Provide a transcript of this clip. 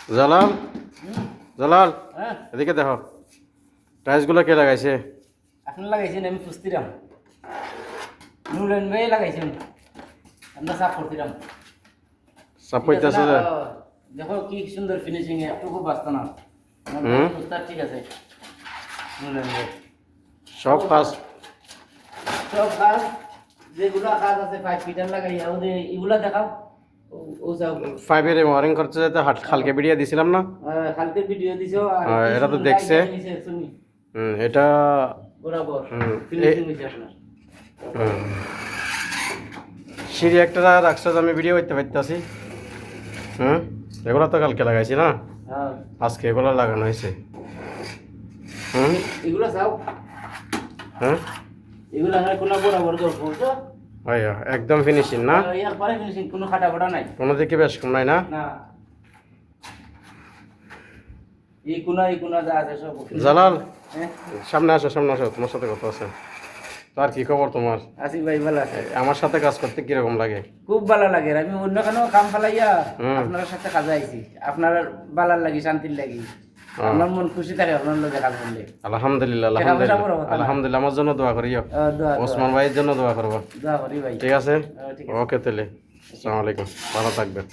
জালাল জালাল হ্যাঁ এদিকে দেখো টাইলসগুলো কে লাগাইছে? আপনি লাগাইছেন, আমি খুঁজতিরাম। নুরেন ভাই লাগাইছেন, আমরা সাফ করতিরাম। সাপ হইতেছে যে দেখো কি সুন্দর ফিনিশিং, একটুকু বাঁচত না। উস্তাদ ঠিক আছে। নুরেন ভাই সব কাজ সব কাজ যেগুলা কাজ আছে 5 ফিটার লাগাইয়া ওদের এগুলা দেখাও। ও যাও ফাইভের ওয়ারিং করতে যেতে হালকে ভিডিও দিছিলাম না? কালকে ভিডিও দিছো আর এটা তো দেখছে। শুনি এটা বরাবর হুম, ফিনিশিং হইছে আপনার। সিঁড়ি একটা রাখছো, আমি ভিডিও করতে পারতেছি। এগুলো তো কালকে লাগাইছি না, হ্যাঁ আজকে এগুলো লাগানো হয়েছে। এগুলা যাও, হ্যাঁ এগুলা হয় কোন বরাবর করব তো হয় একদম ফিনিশিং না, একবারে ফিনিশিং, কোনো খাটা ফাটা নাই। কোনো দিকে বেশ কম নাই না। না এই কোনা যা আছে সব জালাল হ্যাঁ সামনে আসো, সামনে আসো, তোমার সাথে কথা আছে। তো আর কি খবর তোমার? আসিফ ভাই ভালো আছে? আমার সাথে কাজ করতে কিরকম লাগে? খুব ভালো লাগে। আমি অন্য কোনো কাম ফেলাইয়া হুম। আপনার সাথে কাজে আইছি, আপনার ভালো লাগি, শান্তির লাগি। আমার মন খুশি থাকে আপনার লোক দেখা করলে। আলহামদুলিল্লাহ টাকা পয়সা বড় আলহামদুলিল্লাহ কথা না। আলহামদুলিল্লাহ, আমার জন্য দোয়া করিও, দোয়া ওসমান ভাইয়ের জন্য দোয়া করবো। দোয়া করি ভাই। ঠিক আছে, ঠিক আছে। ওকে তাহলে আসসালামু আলাইকুম, ভালো থাকবেন।